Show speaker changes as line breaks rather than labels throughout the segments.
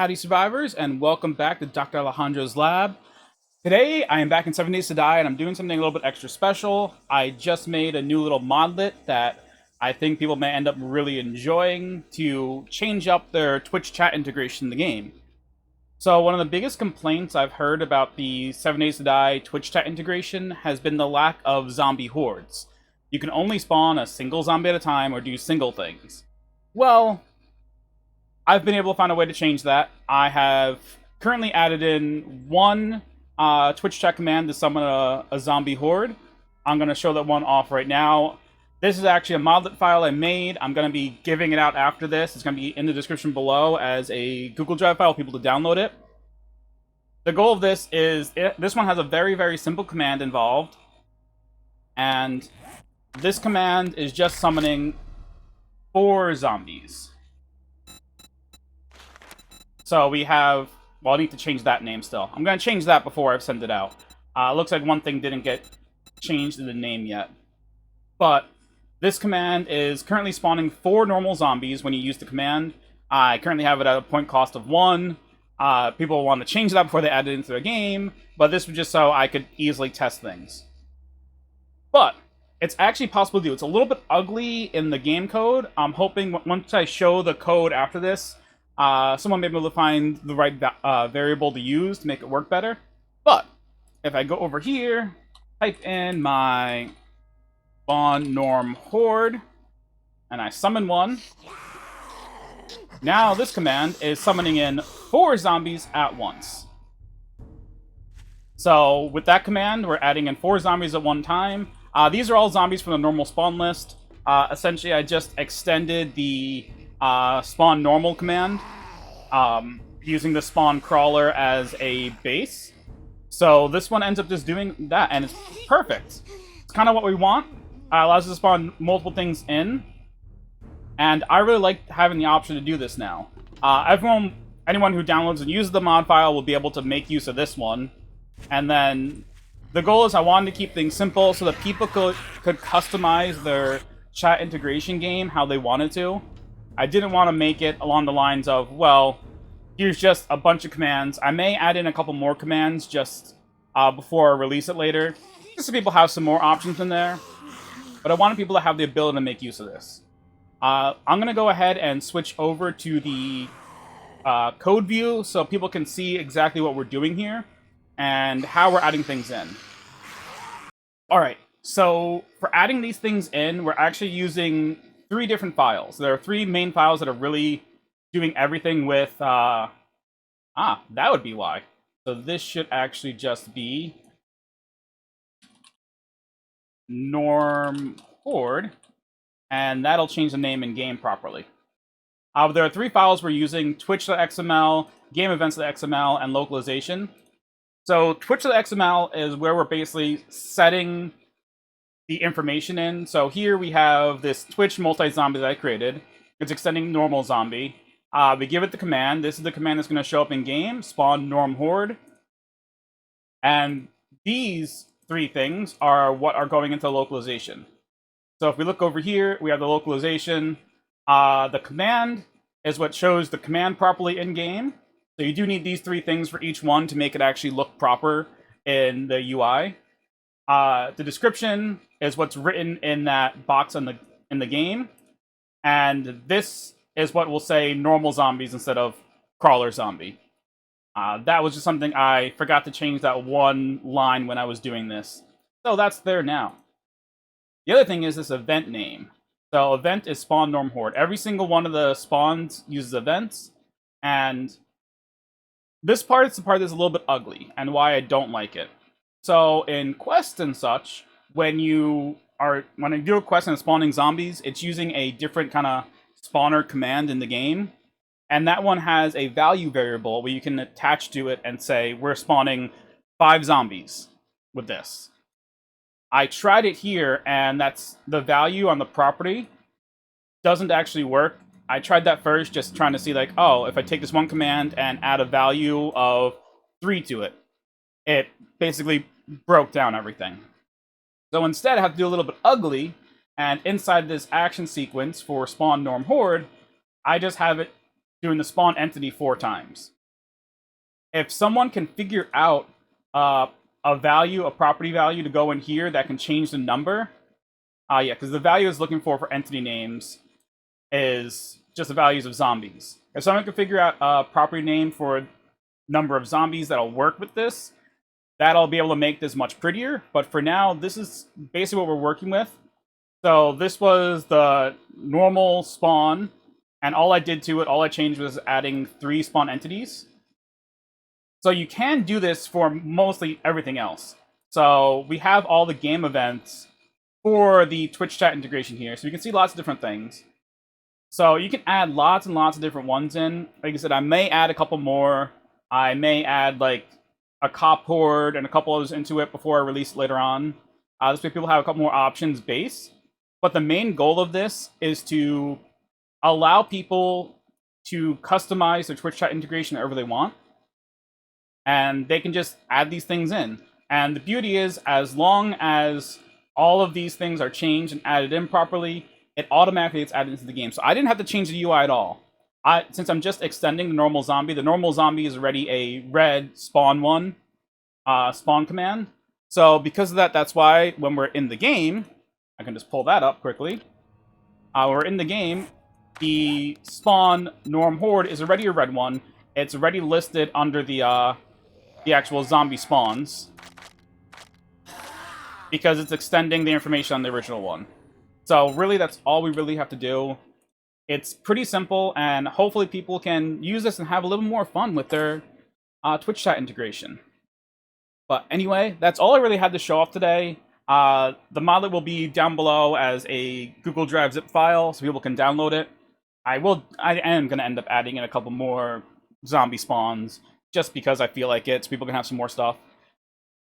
Howdy, survivors, and welcome back to Dr. Alejandro's lab. Today, I am back in 7 Days to Die, and I'm doing something a little bit extra special. I just made a new little modlet that I think people may end up really enjoying to change up their Twitch chat integration in the game. So, one of the biggest complaints I've heard about the 7 Days to Die Twitch chat integration has been the lack of zombie hordes. You can only spawn a single zombie at a time or do single things. Well, I've been able to find a way to change that. I have currently added in one Twitch chat command to summon a zombie horde. I'm going to show that one off right now. This is actually a Modlet file I made. I'm going to be giving it out after this. It's going to be in the description below as a Google Drive file for people to download it. The goal of this is, this one has a very, very simple command involved. And this command is just summoning 4 zombies. So we have, well, I need to change that name still. I'm going to change that before I send it out. Looks like one thing didn't get changed in the name yet. But this command is currently spawning 4 normal zombies when you use the command. I currently have it at a point cost of 1. People want to change that before they add it into their game, but this was just so I could easily test things. But it's actually possible to do. It's a little bit ugly in the game code. I'm hoping once I show the code after this, someone may be able to find the right variable to use to make it work better. But if I go over here, type in my spawn norm horde, and I summon one, now this command is summoning in 4 zombies at once. So with that command, we're adding in 4 zombies at one time. These are all zombies from the normal spawn list. Essentially, I just extended the spawn normal command using the spawn crawler as a base. So this one ends up just doing that, and it's perfect. It's kind of what we want. Allows us to spawn multiple things in, and I really like having the option to do this now. Anyone who downloads and uses the mod file will be able to make use of this one. And then the goal is I wanted to keep things simple so that people could customize their chat integration game how they wanted to. I didn't want to make it along the lines of, well, here's just a bunch of commands. I may add in a couple more commands just before I release it later, just so people have some more options in there. But I wanted people to have the ability to make use of this. I'm going to go ahead and switch over to the code view so people can see exactly what we're doing here and how we're adding things in. Alright, so for adding these things in, we're actually using 3 different files. There are 3 main files that are really doing everything with... that would be why. So this should actually just be norm horde, and that'll change the name in game properly. There are 3 files we're using: twitch.xml, game events.xml, and localization. So twitch.xml is where we're basically setting the information in. So here we have this Twitch multi-zombie that I created. It's extending normal zombie. We give it the command. This is the command that's going to show up in game, spawn norm horde. And these 3 things are what are going into localization. So if we look over here, we have the localization. The command is what shows the command properly in game. So you do need these 3 things for each one to make it actually look proper in the UI. The description is what's written in that box in the game. And this is what will say normal zombies instead of crawler zombie. That was just something I forgot to change that one line when I was doing this. So that's there now. The other thing is this event name. So event is spawn norm horde. Every single one of the spawns uses events, and this part is the part that's a little bit ugly, and why I don't like it. So in quests and such, when you do a quest and it's spawning zombies, it's using a different kind of spawner command in the game, and that one has a value variable where you can attach to it and say, we're spawning 5 zombies with this. I tried it here, and that's the value on the property doesn't actually work. I tried that first, just trying to see, like, oh, if I take this one command and add a value of 3 to it, it basically broke down everything. So instead, I have to do a little bit ugly, and inside this action sequence for spawn norm horde, I just have it doing the spawn entity 4 times. If someone can figure out a value, a property value to go in here that can change the number, yeah, because the value is looking for entity names is just the values of zombies. If someone can figure out a property name for number of zombies that'll work with this, that'll be able to make this much prettier. But for now, this is basically what we're working with. So this was the normal spawn, and all I did to it, all I changed was adding 3 spawn entities. So you can do this for mostly everything else. So we have all the game events for the Twitch chat integration here, so you can see lots of different things. So you can add lots and lots of different ones in. Like I said, I may add a couple more. I may add like a cop horde and a couple others into it before I release it later on. This way people have a couple more options base. But the main goal of this is to allow people to customize their Twitch chat integration however they want. And they can just add these things in. And the beauty is, as long as all of these things are changed and added in properly, it automatically gets added into the game. So I didn't have to change the UI at all. Since I'm just extending the normal zombie is already a red spawn command. So because of that, that's why when we're in the game, I can just pull that up quickly. We're in the game, the spawn norm horde is already a red one. It's already listed under the actual zombie spawns because it's extending the information on the original one. So really, that's all we really have to do. It's pretty simple, and hopefully people can use this and have a little more fun with their Twitch chat integration. But anyway, that's all I really had to show off today. The Modlet will be down below as a Google Drive zip file, so people can download it. I am going to end up adding in a couple more zombie spawns, just because I feel like it, so people can have some more stuff.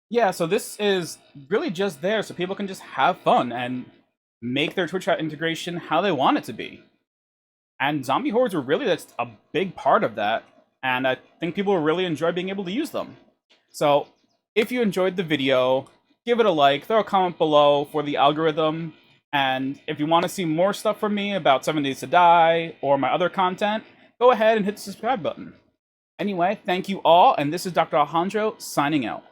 Yeah, so this is really just there, so people can just have fun and make their Twitch chat integration how they want it to be. And zombie hordes are really that's a big part of that, and I think people will really enjoy being able to use them. So, if you enjoyed the video, give it a like, throw a comment below for the algorithm, and if you want to see more stuff from me about 7 Days to Die or my other content, go ahead and hit the subscribe button. Anyway, thank you all, and this is Dr. Alejandro signing out.